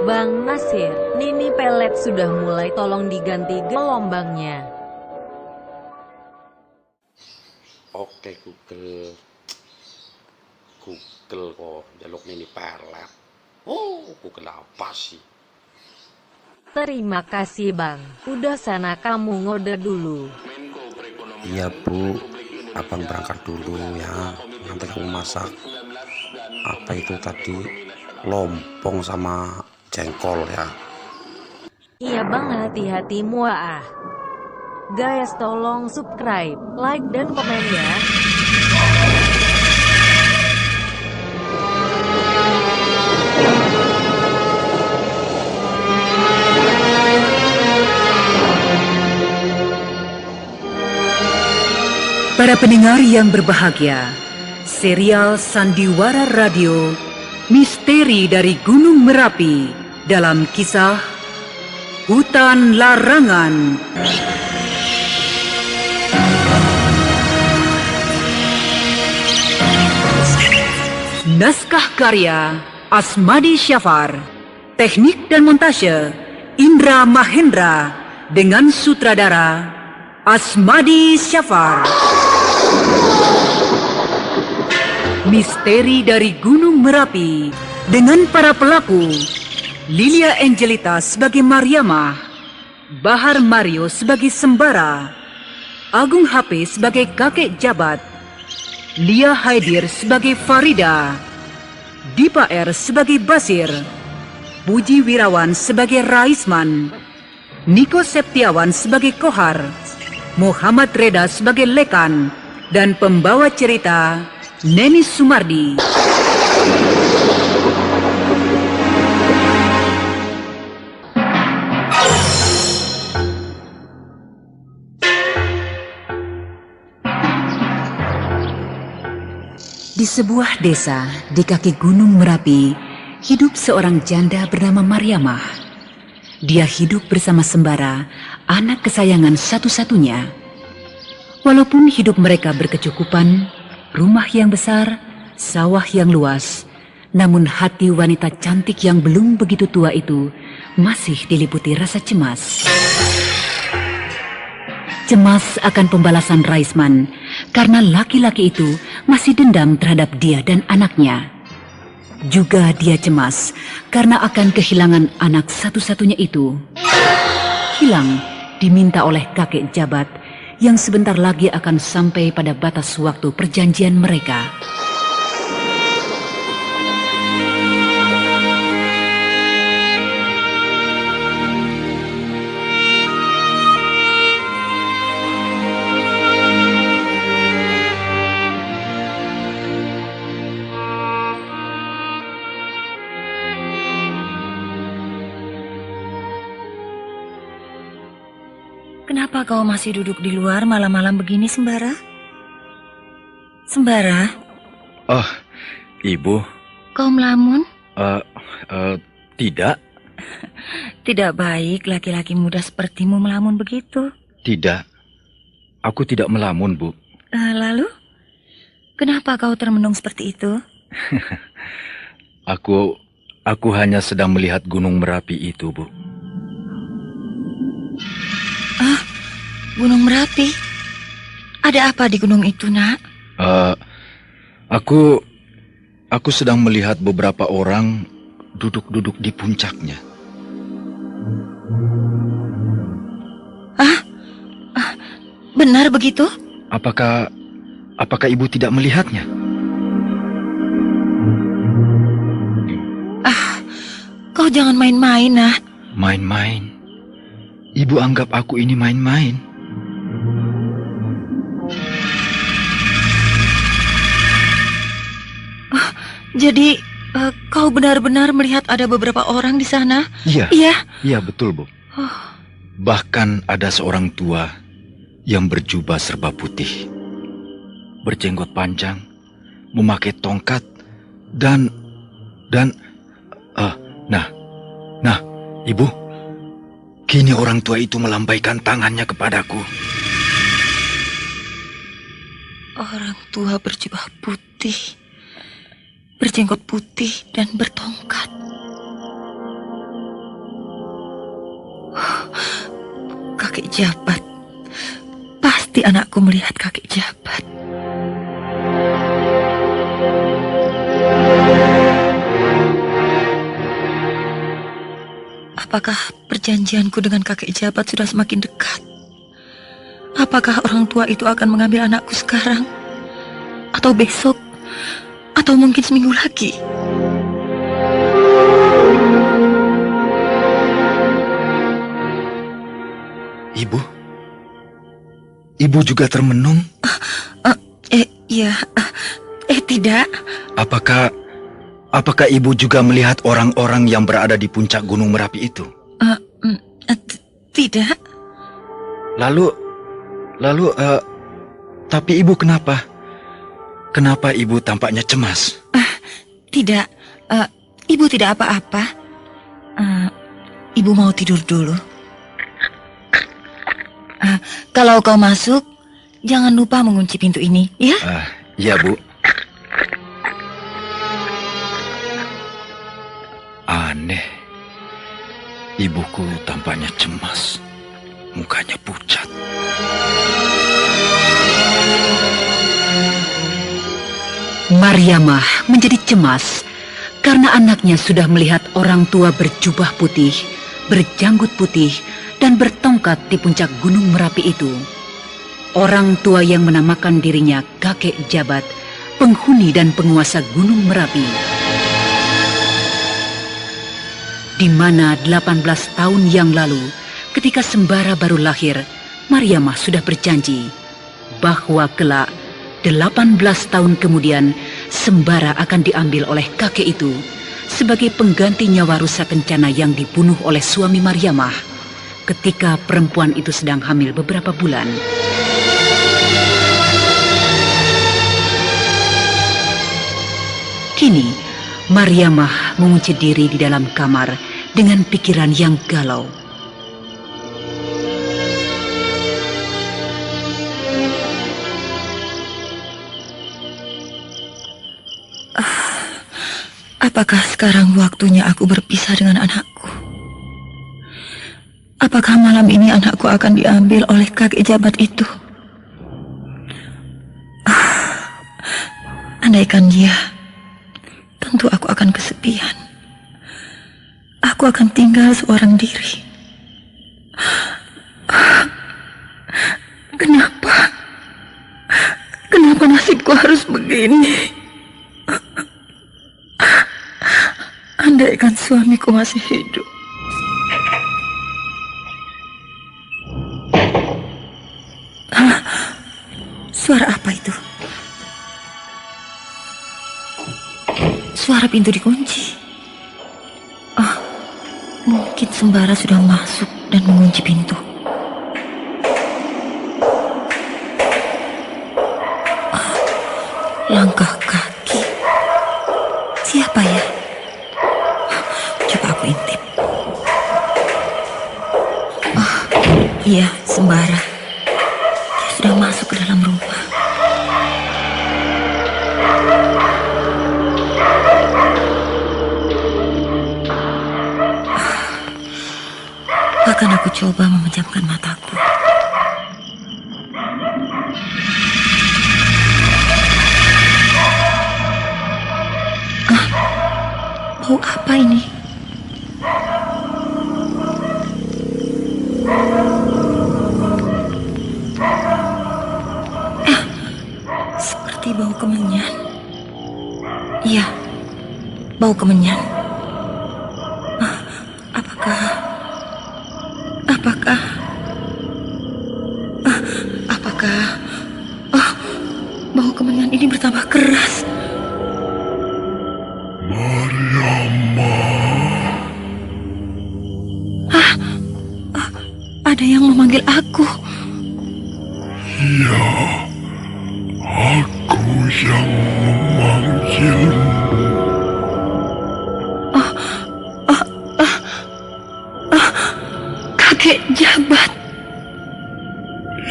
Bang Nasir, Nini pelet sudah mulai, tolong diganti gelombangnya. Oke Google kok jaluk Nini pelet. Google apa sih? Terima kasih Bang, udah sana kamu ngode dulu. Iya Bu, abang berangkat dulu ya. Nanti kamu masak apa itu tadi, lompong sama jengkol ya. Iya Bang, hati-hati muah. Guys tolong subscribe, like dan komen ya. Para pendengar yang berbahagia, serial Sandiwara Radio Misteri dari Gunung Merapi dalam kisah Hutan Larangan. Naskah karya Asmadi Syafar, teknik dan montase Indra Mahendra dengan sutradara Asmadi Syafar. Misteri dari Gunung Merapi dengan para pelaku: Lilia Angelita sebagai Mariamah, Bahar Mario sebagai Sembara, Agung HP sebagai kakek jabat, Lia Haidir sebagai Farida, Dipa R sebagai Basir, Puji Wirawan sebagai Raisman, Niko Septiawan sebagai Kohar, Muhammad Reda sebagai Lekan, dan pembawa cerita Neni Sumardi. Di sebuah desa di kaki Gunung Merapi, hidup seorang janda bernama Mariamah. Dia hidup bersama Sembara, anak kesayangan satu-satunya. Walaupun hidup mereka berkecukupan, rumah yang besar, sawah yang luas, namun hati wanita cantik yang belum begitu tua itu masih diliputi rasa cemas. Cemas akan pembalasan Raisman karena laki-laki itu masih dendam terhadap dia dan anaknya. Juga dia cemas karena akan kehilangan anak satu-satunya itu. Hilang diminta oleh kakek jabat yang sebentar lagi akan sampai pada batas waktu perjanjian mereka. Kenapa kau masih duduk di luar malam-malam begini, Sembara? Sembara? Oh, Ibu. Kau melamun? Tidak. Tidak baik laki-laki muda sepertimu melamun begitu. Tidak. Aku tidak melamun, Bu. Lalu? Kenapa kau termenung seperti itu? Aku hanya sedang melihat Gunung Merapi itu, Bu. Gunung Merapi? Ada apa di gunung itu, Nak? Aku sedang melihat beberapa orang duduk-duduk di puncaknya. Benar begitu? Apakah Ibu tidak melihatnya? Kau jangan main-main, Nak. Main-main? Ibu anggap aku ini main-main? Jadi, kau benar-benar melihat ada beberapa orang di sana? Iya. Iya? Iya, betul, Bu. Bahkan ada seorang tua yang berjubah serba putih, berjenggot panjang, memakai tongkat, dan Ibu, kini orang tua itu melambaikan tangannya kepadaku. Orang tua berjubah putih, berjenggot putih dan bertongkat. kakek jabat. Pasti anakku melihat kakek jabat. Apakah perjanjianku dengan kakek jabat sudah semakin dekat? Apakah orang tua itu akan mengambil anakku sekarang? Atau besok? Atau mungkin seminggu lagi? Ibu? Ibu juga termenung? Iya. Tidak. Apakah ibu juga melihat orang-orang yang berada di puncak Gunung Merapi itu? Tidak. Lalu, tapi ibu kenapa? Kenapa ibu tampaknya cemas? Tidak. Ibu tidak apa-apa. Ibu mau tidur dulu. Kalau kau masuk, jangan lupa mengunci pintu ini, ya? Iya, Bu. Aneh. Ibuku tampaknya cemas. Mukanya pucat. Mariamah menjadi cemas karena anaknya sudah melihat orang tua berjubah putih, berjanggut putih, dan bertongkat di puncak Gunung Merapi itu. Orang tua yang menamakan dirinya kakek jabat, penghuni dan penguasa Gunung Merapi. Di mana 18 tahun yang lalu, ketika Sembara baru lahir, Mariamah sudah berjanji bahwa kelak 18 tahun kemudian Sembara akan diambil oleh kakek itu sebagai pengganti nyawa rusa kencana yang dibunuh oleh suami Mariamah ketika perempuan itu sedang hamil beberapa bulan. Kini, Mariamah mengunci diri di dalam kamar dengan pikiran yang galau. Apakah sekarang waktunya aku berpisah dengan anakku? Apakah malam ini anakku akan diambil oleh kakek jabat itu? Andaikan dia, tentu aku akan kesepian. Aku akan tinggal seorang diri. Kenapa nasibku harus begini? Andaikan suamiku masih hidup. Suara apa itu? Suara pintu dikunci. Mungkin Sembara sudah masuk dan mengunci pintu. Langkah kaki. Siapa ya? Coba aku intip. Iya, Sembara. Dia sudah masuk ke dalam rumah. Akan aku coba memejamkan mataku. Bau apa ini? Seperti bau kemenyan. Iya, bau kemenyan. Apakah bau kemenyan ini bertambah keras? Mariamah. Ada yang memanggil aku. Ya, aku yang memanggilmu. Kakek jabat.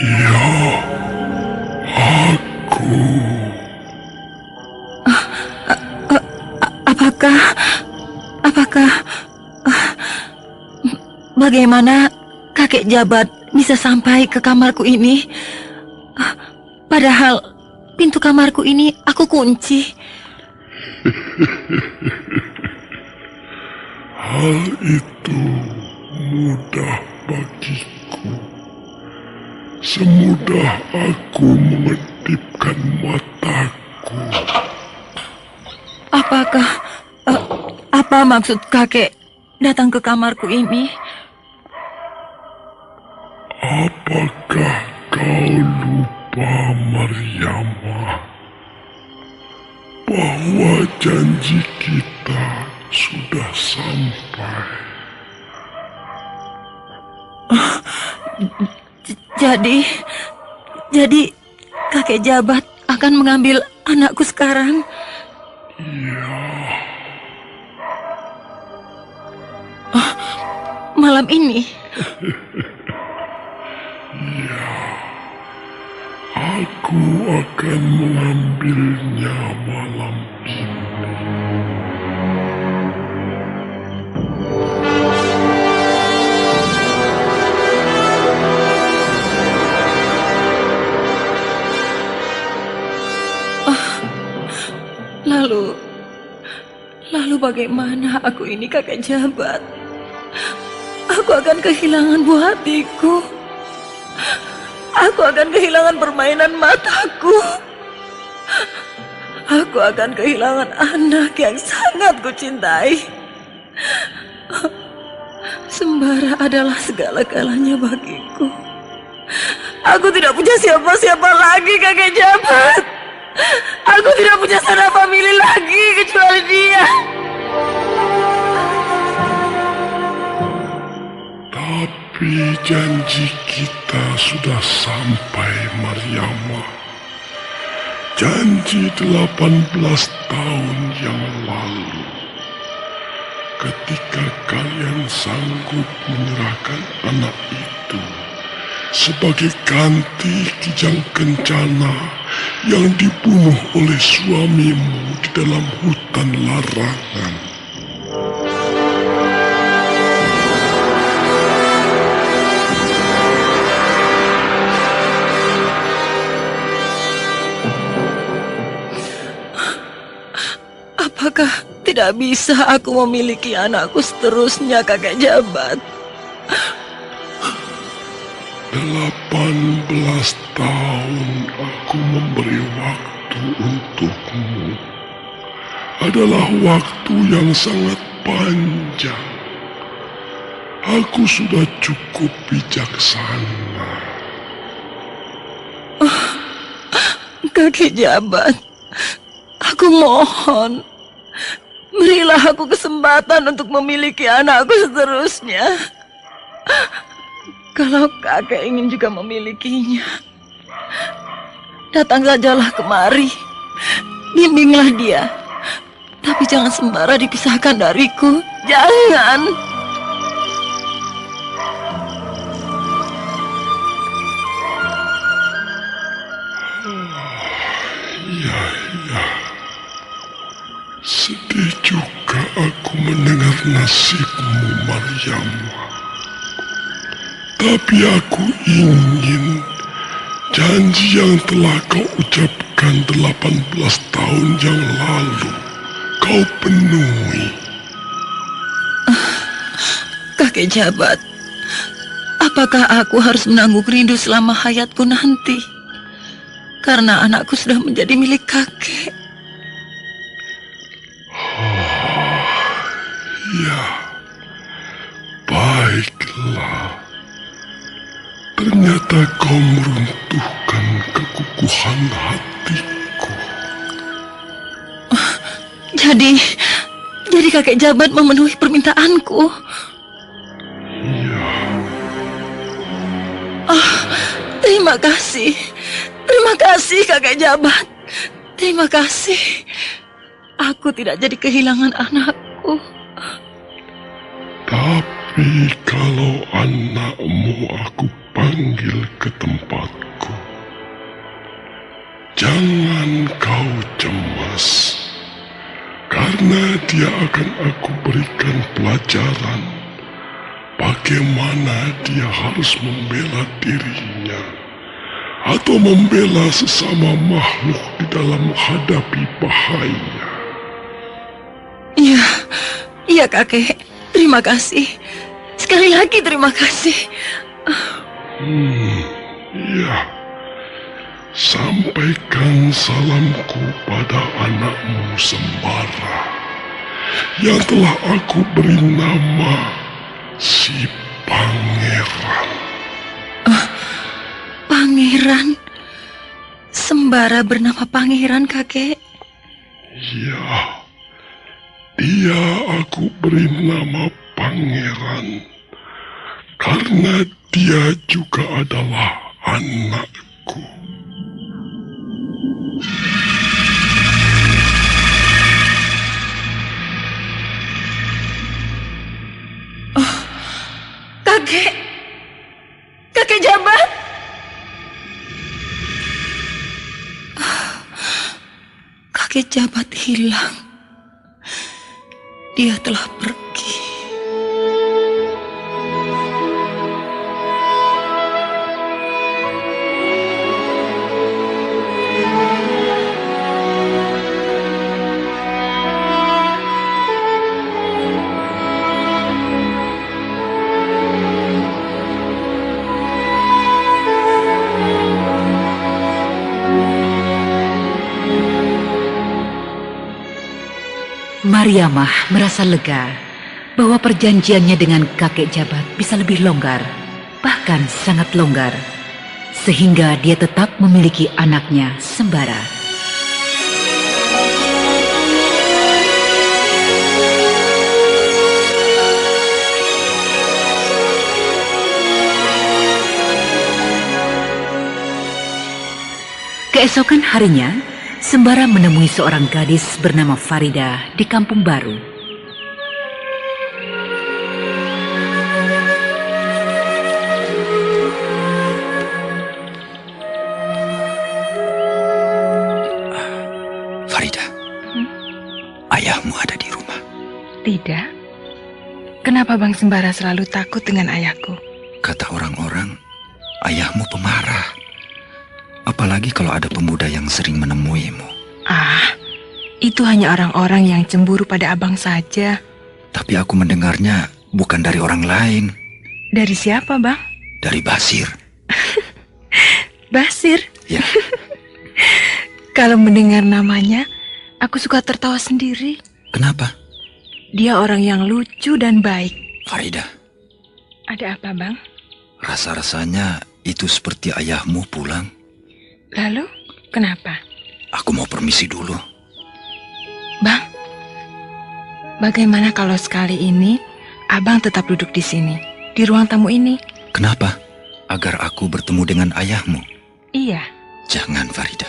Ya, aku. Apakah bagaimana kakek jabat bisa sampai ke kamarku ini. Padahal pintu kamarku ini aku kunci. Hal itu mudah bagiku. Semudah aku mengedipkan mataku. Apa maksud kakek datang ke kamarku ini? Apakah kau lupa, Maryamah, bahwa janji kita sudah sampai? Jadi kakek Jabat akan mengambil anakku sekarang? Iya. Malam ini? Iya. Aku akan mengambilnya malam ini. Lalu bagaimana aku ini, kakek Jabat? Aku akan kehilangan buah hatiku. Aku akan kehilangan permainan mataku. Aku akan kehilangan anak yang sangat kucintai. Sembara adalah segala-galanya bagiku. Aku tidak punya siapa-siapa lagi, kakek Jabat. Aku tidak punya sanak famili lagi kecuali dia. Tapi janji kita sudah sampai, Maryamah. Janji 18 tahun yang lalu. Ketika kalian sanggup menyerahkan anak itu sebagai ganti Kijang Kencana yang dibunuh oleh suamimu di dalam hutan larangan. Apakah tidak bisa aku memiliki anakku seterusnya, kakek Jabat? 18 tahun aku memberi waktu untukmu. Adalah waktu yang sangat panjang. Aku sudah cukup bijaksana. Kakek Jabat, aku mohon, berilah aku kesempatan untuk memiliki anakku seterusnya. Kalau kakek ingin juga memilikinya, datang sajalah kemari. Bimbinglah dia. Tapi jangan sembara dipisahkan dariku. Jangan. Ya. Sedih juga aku mendengar nasibmu, Maryamah. Tapi aku ingin janji yang telah kau ucapkan 18 tahun yang lalu kau penuhi. Kakek Jabat, apakah aku harus menanggung rindu selama hayatku nanti? Karena anakku sudah menjadi milik kakek. Ya, baiklah. Ternyata kau meruntuhkan kekukuhan hatiku. Jadi kakek Jabat memenuhi permintaanku. Iya. Terima kasih kakek Jabat. Terima kasih. Aku tidak jadi kehilangan anakku. Tapi kalau anakmu aku panggil ke tempatku, jangan kau cemas, karena dia akan aku berikan pelajaran bagaimana dia harus membela dirinya atau membela sesama makhluk di dalam menghadapi bahaya. Iya, iya kakek. Terima kasih. Sekali lagi terima kasih. Ya, sampaikan salamku pada anakmu Sembara yang telah aku beri nama si Pangeran. Pangeran? Sembara bernama Pangeran, kakek? Ya, dia aku beri nama Pangeran karena dia juga adalah anakku. Kakek! Kakek Jabat! Kakek Jabat hilang. Dia telah pergi. Mariamah merasa lega bahwa perjanjiannya dengan kakek Jabat bisa lebih longgar, bahkan sangat longgar, sehingga dia tetap memiliki anaknya Sembara. Keesokan harinya, Sembara menemui seorang gadis bernama Farida di kampung baru. Farida, ayahmu ada di rumah. Tidak. Kenapa Bang Sembara selalu takut dengan ayahku? Kata orang-orang, ayahmu pemarah. Apalagi kalau ada pemuda yang sering menemuimu. Ah, itu hanya orang-orang yang cemburu pada abang saja. Tapi aku mendengarnya bukan dari orang lain. Dari siapa, Bang? Dari Basir. Basir? Ya. Kalau mendengar namanya, aku suka tertawa sendiri. Kenapa? Dia orang yang lucu dan baik. Farida, Ada apa, Bang? rasa-rasanya itu seperti ayahmu pulang. Lalu, kenapa? Aku mau permisi dulu. Bang, bagaimana kalau sekali ini abang tetap duduk di sini, di ruang tamu ini? Kenapa? Agar aku bertemu dengan ayahmu. Iya. Jangan, Farida.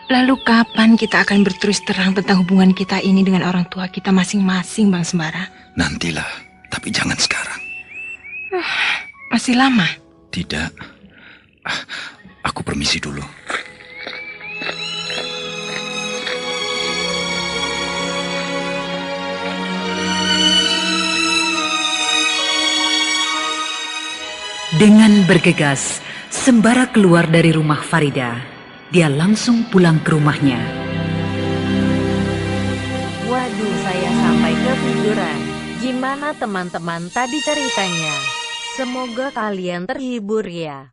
Lalu kapan kita akan berterus terang tentang hubungan kita ini dengan orang tua kita masing-masing, Bang Sembara? Nantilah, tapi jangan sekarang. Masih lama? Tidak. Aku permisi dulu. Dengan bergegas, Sembara keluar dari rumah Farida. Dia langsung pulang ke rumahnya. Waduh, saya sampai ketiduran. Gimana teman-teman tadi ceritanya? Semoga kalian terhibur ya.